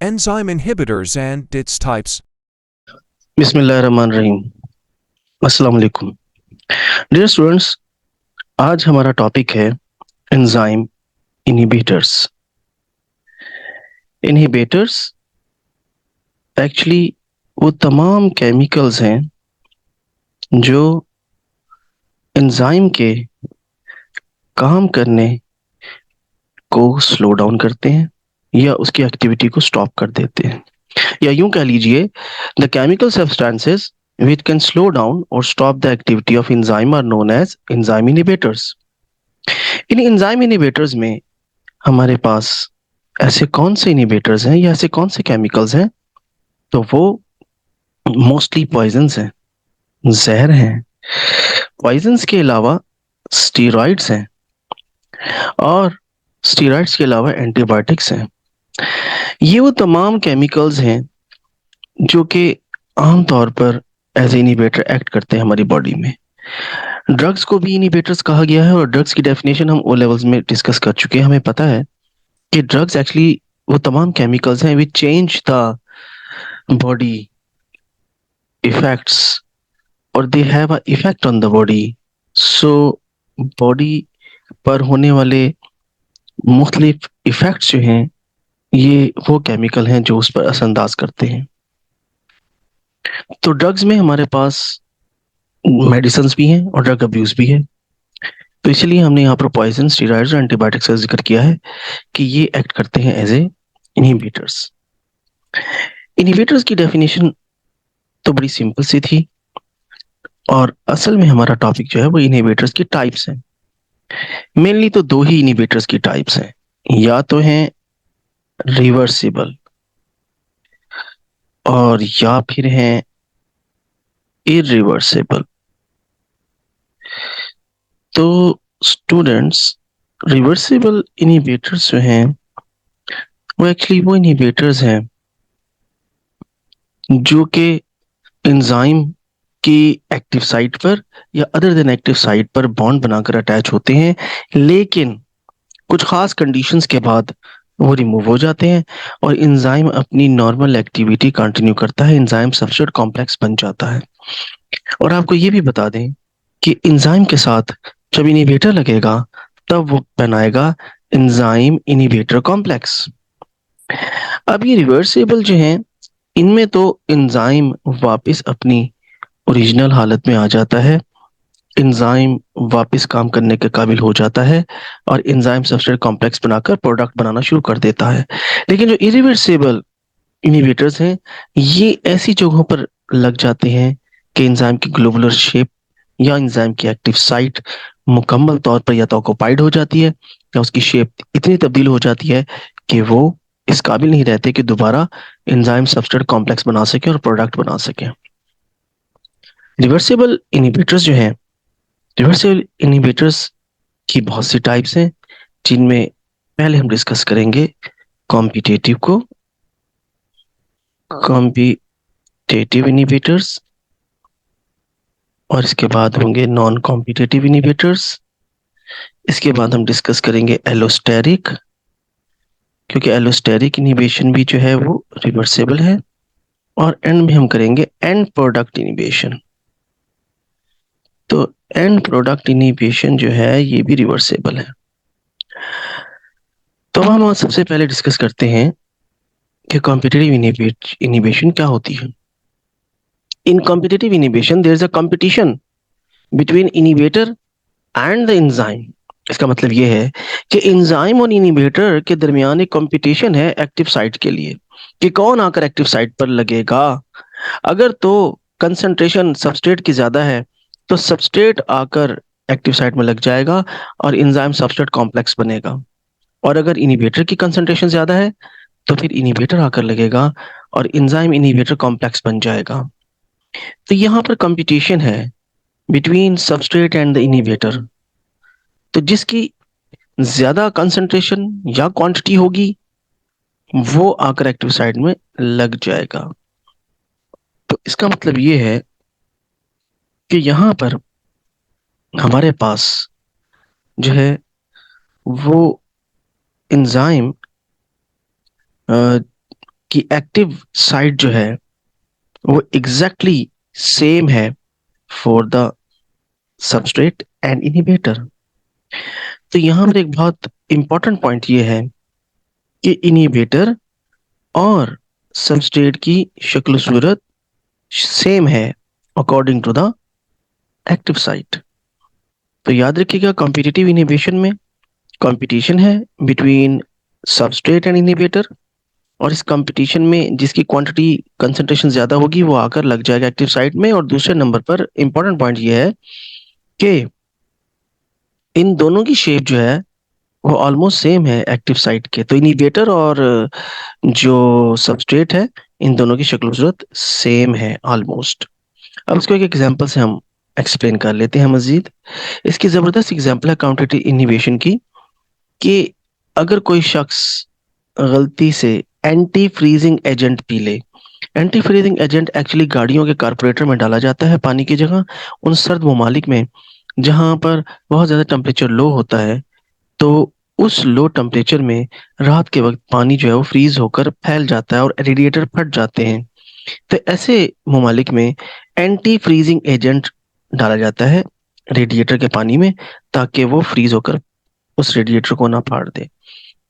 enzyme inhibitors and its types. बिस्मिल्लाहिर्रहमानिर्रहीम। अस्सलाम वालेकुम। डियर स्टूडेंट्स, आज हमारा टॉपिक है एंजाइम इनहिबिटर्स। इनहिबिटर्स एक्चुअली वो तमाम केमिकल्स हैं जो एंजाइम के काम करने को स्लो डाउन करते हैं या उसकी एक्टिविटी को स्टॉप कर देते हैं, या यूं कह लीजिए the chemical substances which can slow down or stop the activity of enzyme are known as enzyme inhibitors। In enzyme inhibitors में हमारे पास ऐसे कौन से इनहिबिटर्स हैं या ऐसे कौन से केमिकल्स हैं, तो वो मोस्टली पॉइजन्स हैं, जहर हैं। पॉइजन्स के अलावा स्टीरॉइड्स हैं और स्टीरॉइड्स के अलावा एंटीबायोटिक्स हैं। ये वो तमाम केमिकल्स हैं जो कि आमतौर पर एज इनहिबिटर एक्ट करते हैं हमारी बॉडी में। ड्रग्स को भी इनहिबिटर्स कहा गया है और ड्रग्स की डेफिनेशन हम ओ लेवल्स में डिस्कस कर चुके हैं। हमें पता है कि ड्रग्स एक्चुअली वो तमाम केमिकल्स हैं which change the body effects और they have a effect on the body. So body पर होने वाले मुख्तलिफ इफेक्ट्स जो हैं, ये वो केमिकल हैं जो उस पर असरअंदाज करते हैं। तो ड्रग्स में हमारे पास मेडिसिन भी हैं और ड्रग अब्यूज भी है, तो इसलिए हमने यहाँ पर पॉइजन, स्टीरॉइड्स और एंटीबायोटिक्स का जिक्र किया है कि ये एक्ट करते हैं एज ए इनहिबिटर्स। इनहिबिटर्स की डेफिनेशन तो बड़ी सिंपल सी थी और असल में हमारा टॉपिक जो है वो इनहिबिटर्स की टाइप्स हैं। मेनली तो दो ही इनहिबिटर्स की टाइप्स हैं, या तो हैं रिवर्सिबल और या फिर हैं इरिवर्सिबल। तो स्टूडेंट्स, रिवर्सिबल इनहिबिटर्स जो हैं वो एक्चुअली वो इनहिबिटर्स हैं जो कि एंजाइम की एक्टिव साइट पर या अदर देन एक्टिव साइट पर बॉन्ड बनाकर अटैच होते हैं, लेकिन कुछ खास कंडीशंस के बाद वो रिमूव हो जाते हैं और एंजाइम अपनी नॉर्मल एक्टिविटी कंटिन्यू करता है, एंजाइम सब्सट्रेट कॉम्प्लेक्स बन जाता है। और आपको ये भी बता दें कि एंजाइम के साथ जब इनहिबिटर लगेगा तब वो बनाएगा एंजाइम इनहिबिटर कॉम्प्लेक्स। अब ये रिवर्सिबल जो हैं, इनमें तो एंजाइम वापस अपनी ओरिजिनल हालत में आ जाता है, एंजाइम वापस काम करने के काबिल हो जाता है और एंजाइम सबस्ट्रेट कॉम्प्लेक्स बनाकर प्रोडक्ट बनाना शुरू कर देता है। लेकिन जो इरिवर्सिबल इनहिबिटर्स हैं, ये ऐसी जगहों पर लग जाते हैं कि एंजाइम की ग्लोबुलर शेप या एंजाइम की एक्टिव साइट मुकम्मल तौर पर या तो ऑक्युपाइड हो जाती है या उसकी शेप इतनी तब्दील हो जाती है कि वो इस काबिल नहीं रहते कि दोबारा एंजाइम सबस्ट्रेट कॉम्प्लेक्स बना सके और प्रोडक्ट बना सके। रिवर्सिबल इनहिबिटर्स जो हैं, रिवर्सिबल इनहिबिटर्स की बहुत सी टाइप्स हैं, जिनमें पहले हम डिस्कस करेंगे कॉम्पिटेटिव को, कॉम्पिटेटिव इनहिबिटर्स, और इसके बाद होंगे नॉन कॉम्पिटेटिव इनहिबिटर्स। इसके बाद हम डिस्कस करेंगे एलोस्टेरिक, क्योंकि एलोस्टेरिक इनहिबिशन भी जो है वो रिवर्सिबल है। और एंड में हम करेंगे एंड प्रोडक्ट इनहिबिशन। तो एंड प्रोडक्ट इनहिबिशन जो है ये भी रिवर्सिबल है। तो हम सबसे पहले डिस्कस करते हैं कि कॉम्पिटिटिव इनहिबिशन क्या होती है। In competitive inhibition there is a competition between inhibitor and the enzyme. इसका मतलब ये है कि एंजाइम और इनहिबिटर के दरमियान एक कंपटीशन है एक्टिव साइट के लिए कि कौन आकर एक्टिव साइट पर लगेगा। अगर तो कंसंट्रेशन सबस्ट्रेट की ज्यादा है तो सबस्ट्रेट आकर एक्टिव साइट में लग जाएगा और एंजाइम सबस्ट्रेट कॉम्प्लेक्स बनेगा, और अगर इनहिबिटर की कंसंट्रेशन ज्यादा है तो फिर इनहिबिटर आकर लगेगा और एंजाइम इनहिबिटर कॉम्प्लेक्स बन जाएगा। तो यहाँ पर कंपटीशन है between substrate and the inhibitor. तो जिसकी ज्यादा कंसंट्रेशन या क्वांटिटी होगी वो आकर एक्टिव साइट में लग जाएगा। तो इसका मतलब ये है कि यहाँ पर हमारे पास जो है वो एंजाइम कि एक्टिव साइट जो है वो एग्जैक्टली सेम है for the substrate and inhibitor. तो यहाँ पर एक बहुत इंपॉर्टेंट पॉइंट ये है कि इनहिबिटर और सबस्ट्रेट की शक्ल सूरत सेम है according to the active site. तो याद रखिएगा कॉम्पिटिटिव इनहिबिशन में कंपटीशन है बिटवीन सबस्ट्रेट एंड इनहिबिटर, और इस कंपटीशन में जिसकी क्वांटिटी कंसंट्रेशन ज्यादा होगी वो आकर लग जाएगा एक्टिव साइट में। और दूसरे नंबर पर इंपॉर्टेंट पॉइंट ये है कि इन दोनों की शेप जो है वो ऑलमोस्ट सेम है एक्टिव साइट के। तो इनहिबिटर और जो सबस्ट्रेट है इन दोनों की शक्ल सूरत सेम है ऑलमोस्ट। अब इसको एक एग्जांपल से हम एक्सप्लेन कर लेते हैं मजीद। इसकी जबरदस्त एग्जांपल है काउंटर इनहिबिशन की, कि अगर कोई शख्स गलती से एंटी फ्रीजिंग एजेंट पी ले। एंटी फ्रीजिंग एजेंट एक्चुअली गाड़ियों के कार्बोरेटर में डाला जाता है पानी की जगह, उन सर्द ममालिक में जहां पर बहुत ज्यादा टेम्परेचर लो होता है। तो उस लो टेम्परेचर में रात के वक्त पानी जो है वो फ्रीज होकर फैल जाता है और रेडिएटर फट जाते हैं। तो ऐसे ममालिक में एंटी फ्रीजिंग एजेंट डाला जाता है रेडिएटर के पानी में, ताकि वो फ्रीज होकर उस रेडिएटर को ना फाड़ दे।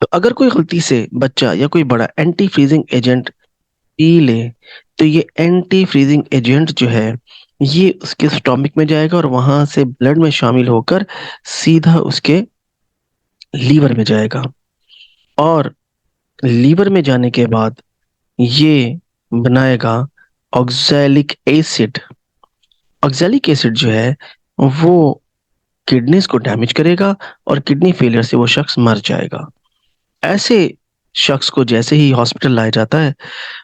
तो अगर कोई गलती से बच्चा या कोई बड़ा एंटी फ्रीजिंग एजेंट पी ले, तो ये एंटी फ्रीजिंग एजेंट जो है ये उसके स्टोमिक में जाएगा और वहां से ब्लड में शामिल होकर सीधा उसके लीवर में जाएगा। और लीवर में जाने के बाद ये बनाएगा ऑक्सैलिक एसिड। ऑक्सैलिक एसिड जो है वो किडनीज को डैमेज करेगा और किडनी फेलियर से वो शख्स मर जाएगा। ऐसे शख्स को जैसे ही हॉस्पिटल लाया जाता है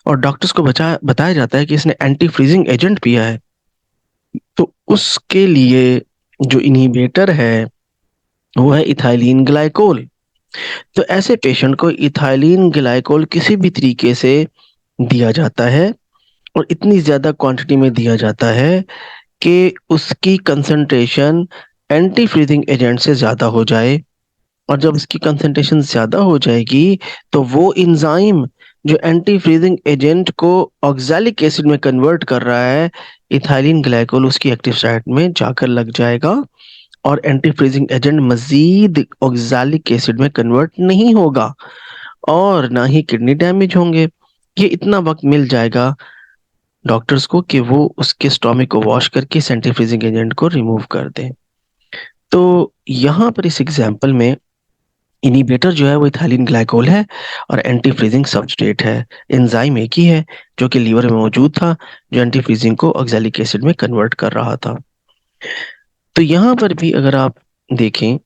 और डॉक्टर्स को बताया जाता है कि इसने एंटी फ्रीजिंग एजेंट पिया है, तो उसके लिए जो इनहिबिटर है वो है इथाइलिन ग्लाइकोल। तो ऐसे पेशेंट को इथाइलिन ग्लाइकोल किसी भी तरीके से दिया जाता है और इतनी ज्यादा क्वांटिटी में दिया जाता है कि उसकी कंसंट्रेशन एंटी फ्रीजिंग एजेंट से ज्यादा हो जाए। और जब इसकी कंसंट्रेशन ज्यादा हो जाएगी तो वो इंजाइम जो एंटी फ्रीजिंग एजेंट को ऑक्सैलिक एसिड में कन्वर्ट कर रहा है, इथाइलिन ग्लाइकोल उसकी एक्टिव साइट में जाकर लग जाएगा और एंटी फ्रीजिंग एजेंट मजीद ऑक्सैलिक एसिड में कन्वर्ट नहीं होगा और ना ही किडनी डैमेज होंगे। ये इतना वक्त मिल जाएगा डॉक्टर्स को कि वो उसके स्टोमिक को वॉश करके एंटी फ्रीजिंग एजेंट को रिमूव कर दें। तो यहाँ पर इस एग्जाम्पल में इनहिबिटर जो है वो इथाइलिन ग्लाइकोल है और एंटी फ्रीजिंग सबस्ट्रेट है। एंजाइम एक ही है जो कि लीवर में मौजूद था, जो एंटी फ्रीजिंग को ऑक्सैलिक एसिड में कन्वर्ट कर रहा था। तो यहाँ पर भी अगर आप देखें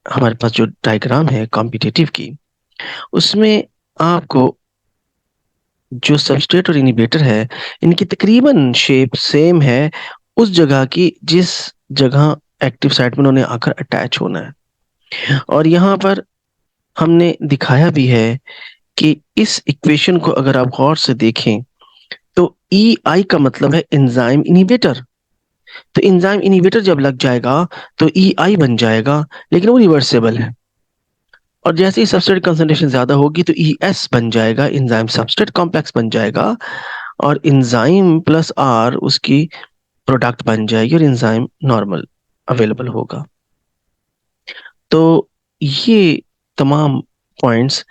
हमारे पास जो डायग्राम है कॉम्पिटिटिव की, उसमें आपको जो सबस्ट्रेट और इनहिबिटर है इनकी तकरीबन शेप सेम है उस जगह की जिस जगह एक्टिव साइट में उन्होंने आकर अटैच होना है। और यहाँ पर हमने दिखाया भी है कि इस इक्वेशन को अगर आप गौर से देखें तो ई आई का मतलब है एंजाइम इनहिबिटर। तो एंजाइम इनहिबिटर जब लग जाएगा तो ई आई बन जाएगा, लेकिन वो रिवर्सेबल है। और जैसे ही सबस्ट्रेट कंसंट्रेशन ज्यादा होगी तो ई एस बन जाएगा, एंजाइम सबस्ट्रेट कॉम्प्लेक्स बन जाएगा और एंजाइम प्लस आर उसकी प्रोडक्ट बन जाएगी और एंजाइम नॉर्मल अवेलेबल होगा। तो ये तमाम पॉइंट्स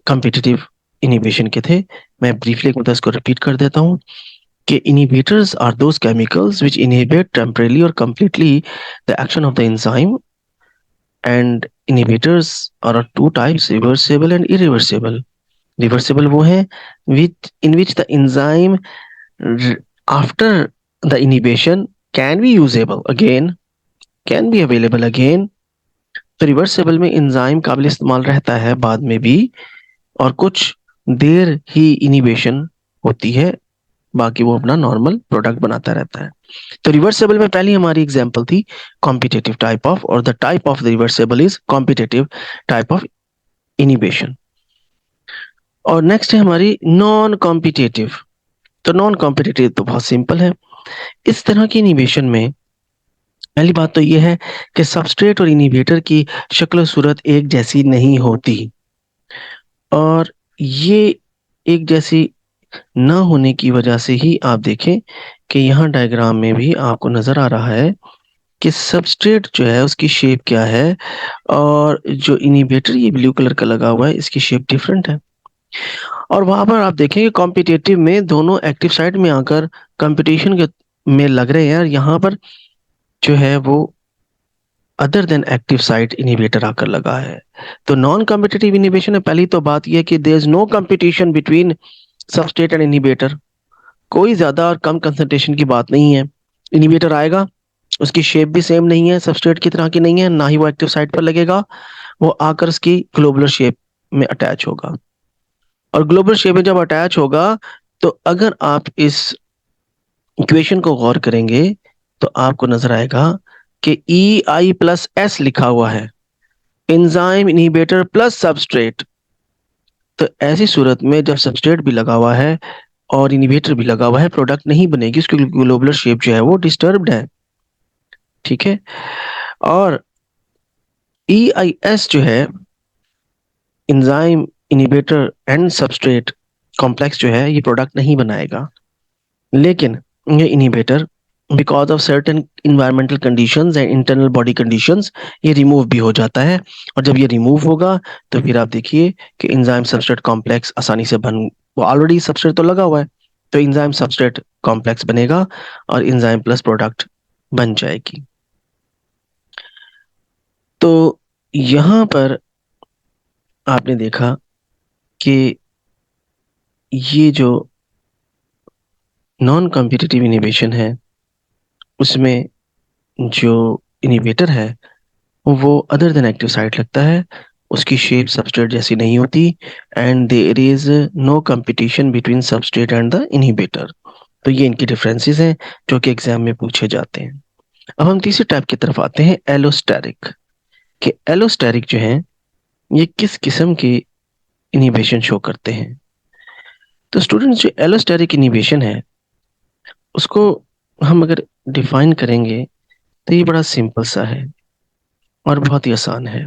कॉम्पिटिटिव इनहिबिशन के थे। मैं ब्रीफली एक मतलब इसको रिपीट कर देता हूँ कि inhibitors are those chemicals which inhibit temporarily or completely the action of the enzyme, and inhibitors are of two types, reversible and irreversible. Reversible वो है in which the enzyme after the inhibition can be usable again, can be available again. तो reversible में enzyme काबिल इस्तेमाल रहता है बाद में भी और कुछ देर ही इनिबिशन होती है, बाकी वो अपना नॉर्मल प्रोडक्ट बनाता रहता है। तो रिवर्सेबल में पहली हमारी एग्जांपल थी कॉम्पिटिटिव टाइप ऑफ, और the type of the reversible is competitive type of inhibition. और नेक्स्ट है हमारी नॉन कॉम्पिटिटिव। तो नॉन कॉम्पिटिटिव तो बहुत सिंपल है। इस तरह की इनिबिशन में पहली बात तो यह है कि सबस्ट्रेट और इनिबिटर की शक्ल सूरत एक जैसी नहीं होती, और ये एक जैसी ना होने की वजह से ही आप देखें कि यहाँ डायग्राम में भी आपको नजर आ रहा है कि सबस्ट्रेट जो है उसकी शेप क्या है, और जो इनिबिटर ये ब्लू कलर का लगा हुआ है इसकी शेप डिफरेंट है। और वहां पर आप देखेंगे कॉम्पिटिटिव में दोनों एक्टिव साइट में आकर कंपटीशन के में लग रहे हैं, और यहाँ पर जो है वो other than active site inhibitor आकर लगा है। तो नॉन कॉम्पिटिटिव इनिबिशन है। पहली तो बात यह है कि there is no competition between substrate and inhibitor, कोई ज्यादा और कम कंसंट्रेशन की बात नहीं है। इनिबिटर आएगा, उसकी शेप भी सेम नहीं है, सबस्ट्रेट की तरह की नहीं है, ना ही वो एक्टिव साइट पर लगेगा, वो आकर उसकी ग्लोबुलर शेप में अटैच होगा। और ग्लोबुलर शेप में जब अटैच होगा तो अगर आप इस इक्वेशन को गौर करेंगे तो आपको नजर आएगा कि EI+S लिखा हुआ है, एंजाइम इनहिबिटर प्लस सबस्ट्रेट। तो ऐसी सूरत में जब सबस्ट्रेट भी लगा हुआ है और इनहिबिटर भी लगा हुआ है, प्रोडक्ट नहीं बनेगी, उसकी ग्लोबुलर शेप जो है वो डिस्टर्ब्ड है। ठीक है। और EIS जो है, enzyme inhibitor and substrate complex जो है, ये प्रोडक्ट नहीं बनाएगा, लेकिन ये inhibitor because of certain environmental conditions and internal body conditions ये रिमूव भी हो जाता है। और जब ये रिमूव होगा तो फिर आप देखिए कि एंजाइम सबस्ट्रेट कॉम्प्लेक्स आसानी से वो ऑलरेडी सबस्ट्रेट तो लगा हुआ है, तो एंजाइम सबस्ट्रेट कॉम्प्लेक्स बनेगा और एंजाइम प्लस प्रोडक्ट बन जाएगी। तो यहाँ पर आपने देखा कि ये जो नॉन कॉम्पिटिटिव इनिबिशन है उसमें जो इनिबिटर है वो अदर देन एक्टिव साइट लगता है, उसकी शेप सबस्ट्रेट जैसी नहीं होती, and there is no competition between substrate and the inhibitor. तो ये इनकी डिफरेंसेस हैं जो कि एग्जाम में पूछे जाते हैं। अब हम तीसरे टाइप की तरफ आते हैं, एलोस्टेरिक। कि एलोस्टेरिक जो है ये किस किस्म की इनिबिशन शो करते हैं। तो स्टूडेंट्स, जो एलोस्टेरिक इनिबिशन है उसको हम अगर डिफाइन करेंगे तो ये बड़ा सिंपल सा है और बहुत ही आसान है।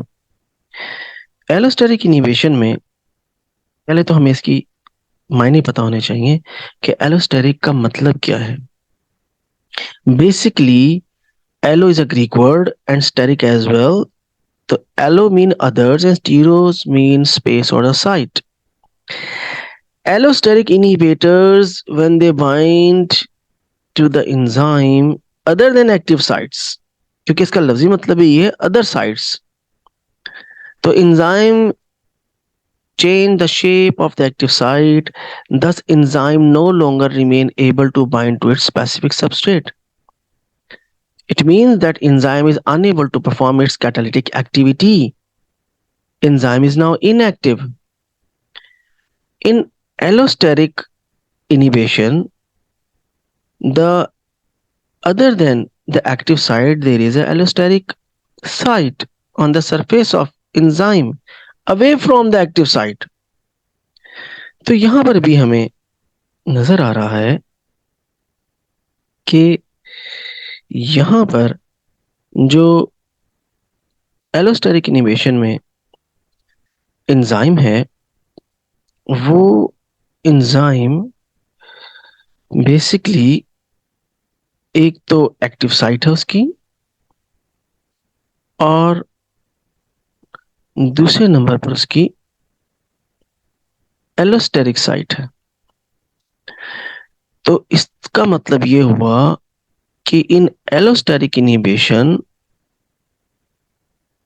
एलोस्टेरिक इनिबिशन में पहले तो हमें इसकी मायने पता होने चाहिए कि एलोस्टेरिक का मतलब क्या है। Basically allo is a Greek word and steric as well. तो allo mean others and steros mean space और a site. Allosteric inhibitors when they bind to the enzyme other than active sites, क्योंकि इसका लफ्जी मतलब ही है other sites, तो enzyme change the shape of the active site, thus enzyme no longer remain able to bind to its specific substrate. It means that enzyme is unable to perform its catalytic activity. Enzyme is now inactive. In allosteric inhibition, the other than the active site, there is a allosteric site on the surface of enzyme away from the active site. तो यहां पर भी हमें नजर आ रहा है कि यहां पर जो एलोस्टेरिक इनिबिशन में एंजाइम है वो एंजाइम बेसिकली एक तो एक्टिव साइट है उसकी, और दूसरे नंबर पर उसकी एलोस्टेरिक साइट है। तो इसका मतलब ये हुआ कि in allosteric inhibition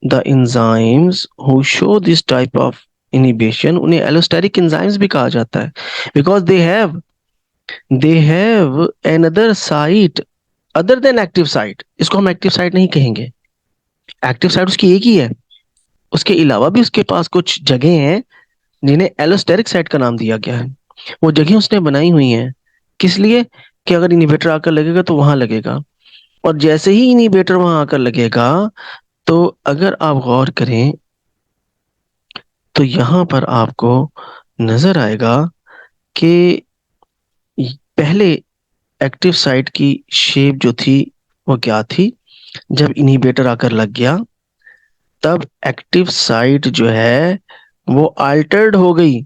the enzymes who show this type of inhibition, उन्हें एलोस्टेरिक एंजाइम्स भी कहा जाता है, because they have another site other than active site. इसको हम एक्टिव साइट नहीं कहेंगे, एक्टिव साइट उसकी एक ही है, उसके अलावा भी उसके पास कुछ जगह हैं जिन्हें एलोस्टेरिक साइट का नाम दिया गया है। वो जगह उसने बनाई हुई हैं किस लिए, कि अगर इनिबिटर आकर लगेगा तो वहां लगेगा, और जैसे ही इनिबिटर वहां आकर लगेगा तो अगर आप गौर करें तो यहां पर आपको नजर आएगा कि पहले एक्टिव साइट की शेप जो थी वो क्या थी, जब इनिबिटर आकर लग गया तब एक्टिव साइट जो है वो अल्टर्ड हो गई,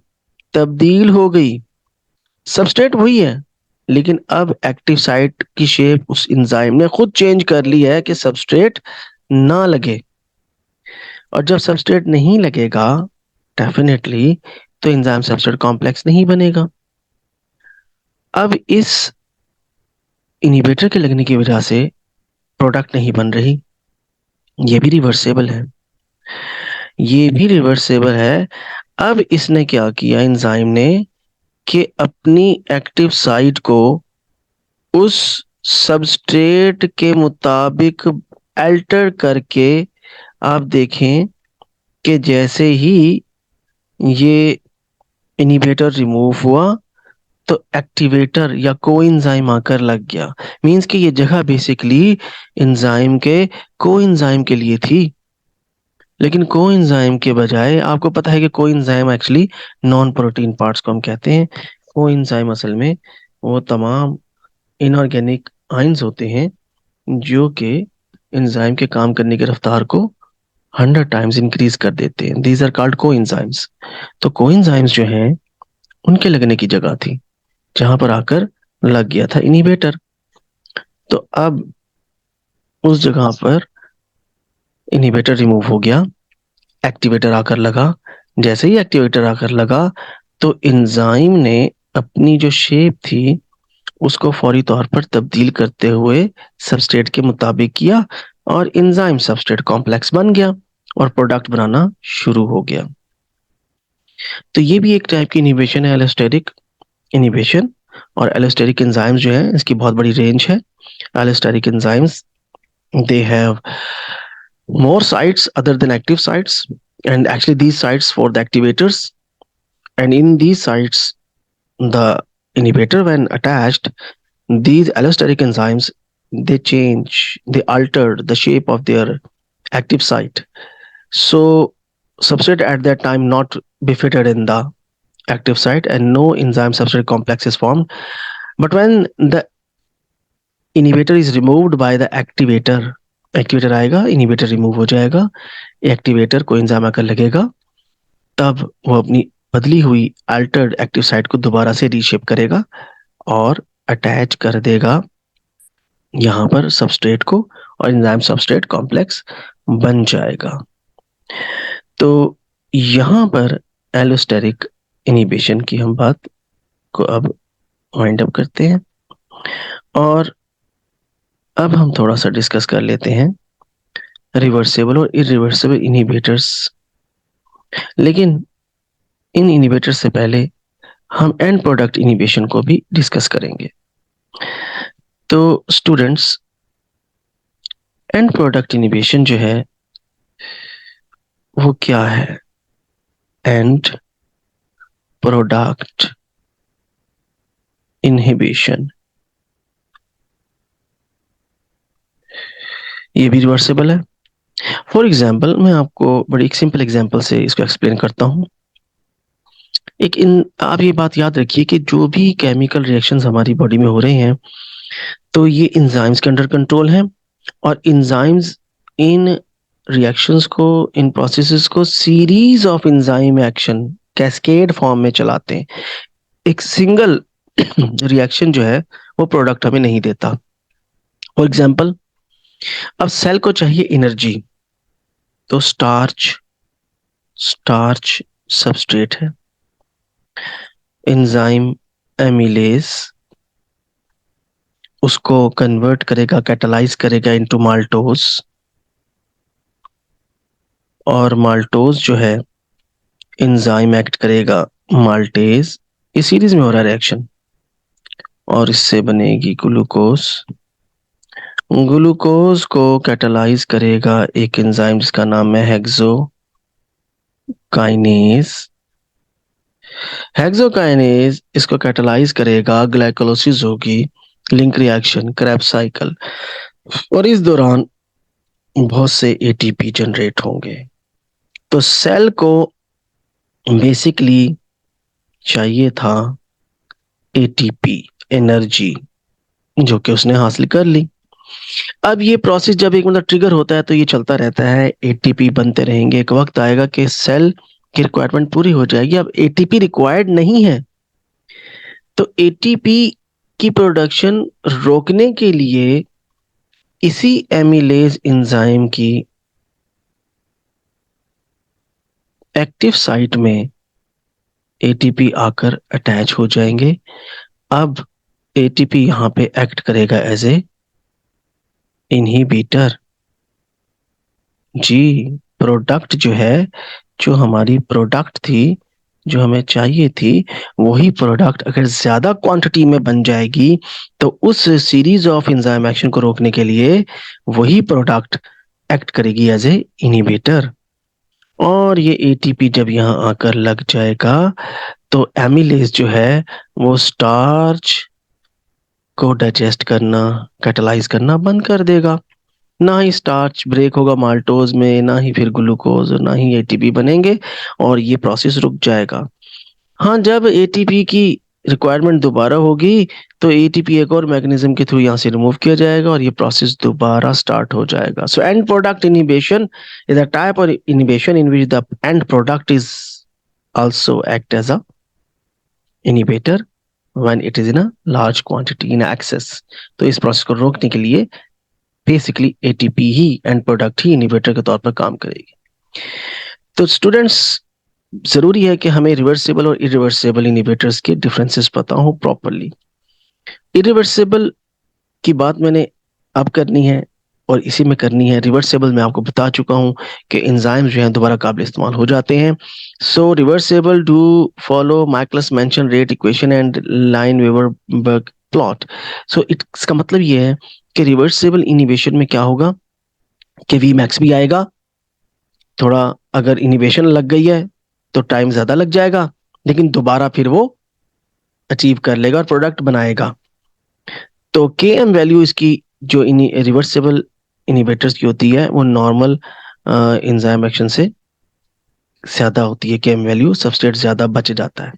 तब्दील हो गई, सबस्ट्रेट वही है, लेकिन अब एक्टिव साइट की शेप उस एंजाइम ने खुद चेंज कर ली है कि सबस्ट्रेट ना लगे। और जब सबस्ट्रेट नहीं लगेगा डेफिनेटली, तो एंजाइम सबस्ट्रेट कॉम्प्लेक्स नहीं बनेगा। अब इस इनहिबिटर के लगने की वजह से प्रोडक्ट नहीं बन रही, ये भी रिवर्सेबल है, ये भी रिवर्सेबल है। अब इसने क्या किया एंजाइम ने कि अपनी एक्टिव साइट को उस सबस्ट्रेट के मुताबिक अल्टर करके, आप देखें कि जैसे ही ये इनहिबिटर रिमूव हुआ तो एक्टिवेटर या कोएंजाइम आकर लग गया। मींस कि ये जगह बेसिकली एंजाइम के कोएंजाइम के लिए थी, लेकिन कोएंजाइम के बजाय आपको पता है कि coenzyme actually non protein parts को हम कहते हैं। कोएंजाइम असल में वो तमाम इनऑर्गेनिक आयंस होते हैं जो कि एंजाइम के काम करने की रफ्तार को 100 टाइम्स इंक्रीज कर देते हैं। These are called coenzymes. तो कोएंजाइम्स जो हैं उनके लगने की जगह थी जहां पर आकर लग गया था इनहिबिटर। तो अब उस जगह पर इनहिबिटर रिमूव हो गया, एक्टिवेटर आकर लगा। जैसे ही एक्टिवेटर आकर लगा तो एंजाइम ने अपनी जो शेप थी उसको फौरी तौर पर तब्दील करते हुए सबस्ट्रेट के मुताबिक किया और एंजाइम सबस्ट्रेट कॉम्प्लेक्स बन गया और प्रोडक्ट बनाना शुरू हो गया। तो ये भी एक टाइप की इनहिबिशन है, एलोस्टेरिक इनहिबिशन। और एलोस्टेरिक एंजाइम्स जो है इसकी बहुत बड़ी रेंज है। Allosteric enzymes they have more sites other than active sites, and actually these sites for the activators, and in these sites the inhibitor when attached, these allosteric enzymes, they altered the shape of their active site, so substrate at that time not befitted in the active site and no enzyme substrate complex is formed. But when the inhibitor is removed by the activator, activator आएगा, inhibitor remove हो जाएगा, activator को enzyme आकर लगेगा, तब वो अपनी बदली हुई अल्टर्ड एक्टिव साइट को दोबारा से रीशेप करेगा और अटैच कर देगा यहाँ पर सबस्ट्रेट को और एंजाइम सबस्ट्रेट कॉम्प्लेक्स बन जाएगा। तो यहाँ पर एलोस्टेरिक इनहिबिशन की हम बात को अब वाइंड अप करते हैं और अब हम थोड़ा सा डिस्कस कर लेते हैं रिवर्सेबल और इरिवर्सेबल इनहिबिटर्स। लेकिन इन इनहिबिटर्स से पहले हम एंड प्रोडक्ट इनहिबिशन को भी डिस्कस करेंगे। तो स्टूडेंट्स, एंड प्रोडक्ट इनहिबिशन जो है वो क्या है? एंड प्रोडक्ट इनहिबिशन, ये भी रिवर्सेबल है। फॉर एग्जाम्पल, मैं आपको बड़ी एक सिंपल एग्जाम्पल से इसको एक्सप्लेन करता हूँ। आप ये बात याद रखिए कि जो भी केमिकल रिएक्शंस हमारी बॉडी में हो रहे हैं तो ये एंजाइम्स के अंडर कंट्रोल है और एंजाइम्स इन रिएक्शंस को, इन प्रोसेसेस को series of enzyme action cascade form में चलाते हैं। एक सिंगल रिएक्शन जो है वो प्रोडक्ट हमें नहीं देता। फॉर एग्जाम्पल, अब सेल को चाहिए एनर्जी, तो स्टार्च सबस्ट्रेट है, एंजाइम एमिलेज उसको कन्वर्ट करेगा, कैटालाइज करेगा इनटू माल्टोज, और माल्टोज जो है एंजाइम एक्ट करेगा माल्टेज। इस सीरीज में हो रहा है रिएक्शन और इससे बनेगी ग्लूकोज। ग्लूकोज को कैटालाइज करेगा एक एंजाइम जिसका नाम है हेक्सोकाइनेज इसको कैटालाइज करेगा, ग्लाइकोलाइसिस होगी, लिंक रिएक्शन, क्रेब्स साइकिल, और इस दौरान बहुत से एटीपी जनरेट होंगे। तो सेल को बेसिकली चाहिए था एटीपी, एनर्जी, जो कि उसने हासिल कर ली। अब ये प्रोसेस जब एक मतलब ट्रिगर होता है तो ये चलता रहता है, एटीपी बनते रहेंगे। एक वक्त आएगा कि सेल की रिक्वायरमेंट पूरी हो जाएगी। अब एटीपी रिक्वायर्ड नहीं है, तो एटीपी की प्रोडक्शन रोकने के लिए इसी एमिलेज एंजाइम की एक्टिव साइट में एटीपी आकर अटैच हो जाएंगे। अब एटीपी यहाँ पे एक्ट करेगा एज ए इनहिबिटर। जी, प्रोडक्ट जो है, जो हमारी प्रोडक्ट थी, जो हमें चाहिए थी, वही प्रोडक्ट अगर ज्यादा क्वांटिटी में बन जाएगी तो उस सीरीज ऑफ एंजाइम एक्शन को रोकने के लिए वही प्रोडक्ट एक्ट करेगी एज ए इनहिबिटर। और ये एटीपी जब यहाँ आकर लग जाएगा तो एमिलेज जो है वो स्टार्च को डाइजेस्ट करना, कैटालाइज करना बंद कर देगा। ना ही स्टार्च ब्रेक होगा माल्टोज में, ना ही फिर ग्लूकोज, ना ही एटीपी बनेंगे, और ये प्रोसेस रुक जाएगा। हाँ, जब एटीपी की रिक्वायरमेंट दोबारा होगी तो एटीपी एक और मैकेनिज्म के थ्रू यहाँ से रिमूव किया जाएगा और ये प्रोसेस दोबारा स्टार्ट हो जाएगा। So end product inhibition is a type of inhibition in which the end product is also act as a inhibitor when it is in a large quantity in excess. तो इस process को रोकने के लिए basically ATP ही end product ही inhibitor के तौर पर काम करेगी। तो स्टूडेंट्स, जरूरी है कि हमें रिवर्सिबल और इरिवर्सिबल इनहिबिटर्स के डिफरेंसेस पता हो प्रॉपरली। इरिवर्सिबल की बात मैंने अब करनी है और इसी में करनी है। रिवर्सिबल मैं आपको बता चुका हूं कि एंजाइम जो हैं दोबारा काबिल इस्तेमाल हो जाते हैं। So reversible do follow Michaelis Menten rate equation and line Weaver Burk plot. So इसका मतलब ये है कि रिवर्सिबल इनहिबिशन में क्या होगा कि वी मैक्स भी आएगा, थोड़ा अगर इनहिबिशन लग गई है तो टाइम ज्यादा लग जाएगा, लेकिन दोबारा फिर वो अचीव कर लेगा और प्रोडक्ट बनाएगा। तो के एम वैल्यू इसकी जो रिवर्सिबल इनहिबिटर्स की होती है वो नॉर्मल एंजाइम एक्शन से ज्यादा होती है। के एम वैल्यू सबस्ट्रेट ज्यादा बच जाता है,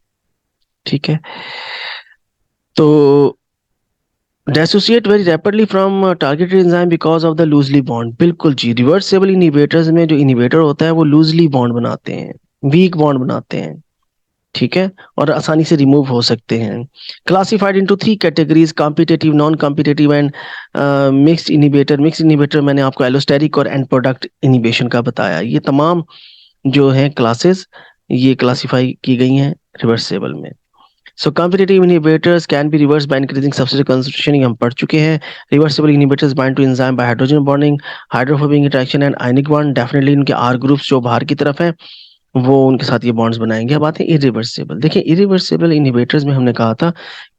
ठीक है। तो dissociate very rapidly from targeted enzyme because of the loosely bond। बिल्कुल जी, रिवर्सिबल इनहिबिटर्स में जो इनहिबिटर होता है वो लूजली बॉन्ड बनाते हैं, वीक बॉन्ड बनाते हैं, ठीक है, और आसानी से रिमूव हो सकते हैं। Classified into 3 categories, competitive, non competitive and mixed inhibitor. Mixed inhibitor मैंने आपको एलोस्टेरिक और एंड प्रोडक्ट इनहिबिशन का बताया। ये तमाम जो है क्लासेस ये क्लासिफाई की गई हैं रिवर्सिबल में। So competitive inhibitors can be reverse by increasing substrate concentration, ये हम पढ़ चुके हैं। Reversible inhibitors bind to enzyme by hydrogen bonding, hydrophobic interaction and ionic bond. Definitely इनके आर ग्रुप्स जो बाहर की तरफ है वो उनके साथ ये बॉन्ड्स बनाएंगे। अब आते हैं इरिवर्सिबल। देखिए, इरिवर्सिबल इनहिबिटर्स में हमने कहा था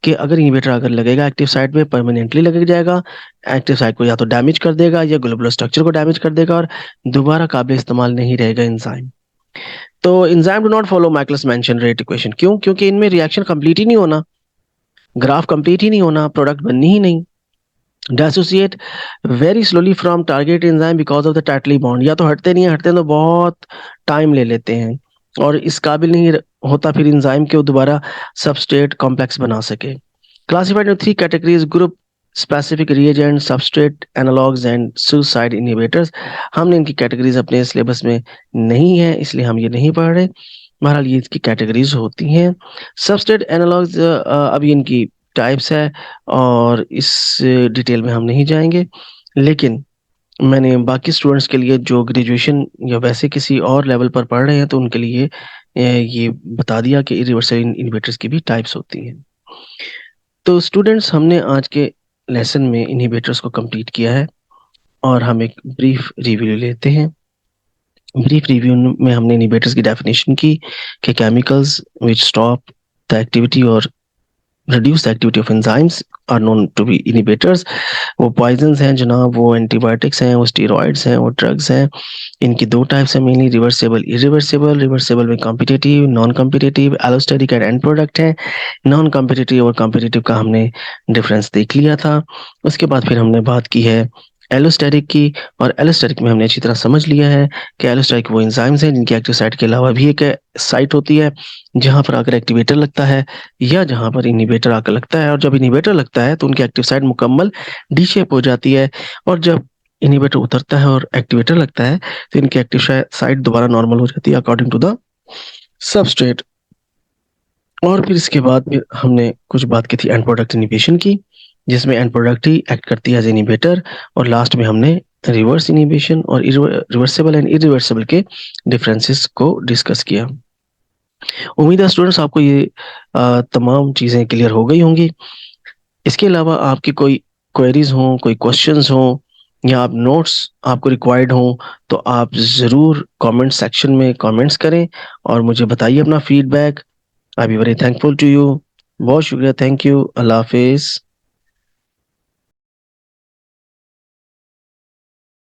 कि अगर इनहिबिटर अगर लगेगा एक्टिव साइट पे परमानेंटली लग जाएगा, एक्टिव साइट को या तो डैमेज कर देगा या ग्लोबुलर स्ट्रक्चर को डैमेज कर देगा और दोबारा काबिल इस्तेमाल नहीं रहेगा एंजाइम। तो enzyme do not follow Michaelis Menten rate equation. क्यों? क्योंकि इनमें रिएक्शन कंप्लीट ही नहीं होना, ग्राफ कंप्लीट ही नहीं होना, प्रोडक्ट बननी ही नहीं। Dissociate very slowly from target enzyme because of the tightly bond. या तो हटते नहीं है, हटते तो बहुत टाइम ले लेते हैं और इस काबिल नहीं होता फिर एंजाइम के वो दोबारा सबस्ट्रेट कॉम्प्लेक्स बना सके। Classified in 3 categories, group specific reagent, substrate analogues and suicide inhibitors. हमने इनकी कैटेगरीज अपने सिलेबस में नहीं है इसलिए हम ये नहीं पढ़ रहे। बहरहाल ये इसकी कैटेगरीज होती हैं। सबस्ट्रेट एनालॉग्स अभी इनकी टाइप्स है और इस डिटेल में हम नहीं जाएंगे, लेकिन मैंने बाकी स्टूडेंट्स के लिए जो ग्रेजुएशन या वैसे किसी और लेवल पर पढ़ रहे हैं तो उनके लिए ये बता दिया कि इरिवर्सिबल इनहिबिटर्स की भी टाइप्स होती हैं। तो स्टूडेंट्स, हमने आज के लेसन में इनहिबिटर्स को कंप्लीट किया है और हम एक ब्रीफ रिव्यू लेते हैं। ब्रीफ रिव्यू में हमने इनहिबिटर्स की डेफिनेशन की कि chemicals which stop the activity और reduce the activity of enzymes are known to be inhibitors। वो पॉइजन्स हैं जनाब, वो एंटीबायोटिक्स हैं, वो स्टेरॉइड्स हैं, वो ड्रग्स हैं। इनकी दो टाइप्स हैं मेनली, रिवर्सिबल, इरिवर्सिबल। रिवर्सिबल में competitive, non competitive, allosteric and and product है। नॉन कॉम्पिटेटिव और कॉम्पिटेटिव का हमने डिफरेंस देख लिया था। उसके बाद फिर हमने बात की है एलोस्टेरिक की, और एलोस्टेरिक में हमने अच्छी तरह समझ लिया है कि एलोस्टेरिक वो एंजाइम्स हैं जिनकी एक्टिव साइट के अलावा भी एक साइट होती है जहां पर आकर एक्टिवेटर लगता है या जहां पर इनहिबिटर आकर लगता है, और जब इनहिबिटर लगता है तो उनकी एक्टिव साइट मुकम्मल डी शेप हो जाती है, और जब इनहिबिटर उतरता है और एक्टिवेटर लगता है तो इनकी एक्टिव साइट दोबारा नॉर्मल हो जाती है अकॉर्डिंग टू द सबस्ट्रेट। और फिर इसके बाद फिर हमने कुछ बात की थी एंड प्रोडक्ट इनिबिशन की, जिसमें एंड प्रोडक्ट ही एक्ट करती है एज इनिबिटर, और लास्ट में हमने रिवर्स इनिबिशन और रिवर्सिबल एंड इरिवर्सिबल के डिफरेंसेस को डिस्कस किया। उम्मीद है स्टूडेंट्स आपको ये तमाम चीज़ें क्लियर हो गई होंगी। इसके अलावा आपकी कोई क्वेरीज हों, कोई क्वेश्चंस हों, या आप नोट्स आपको रिक्वायर्ड हों, तो आप ज़रूर कमेंट सेक्शन में कमेंट्स करें और मुझे बताइए अपना feedback. I be very thankful to you. बहुत शुक्रिया, थैंक यू, अल्लाह हाफिज़।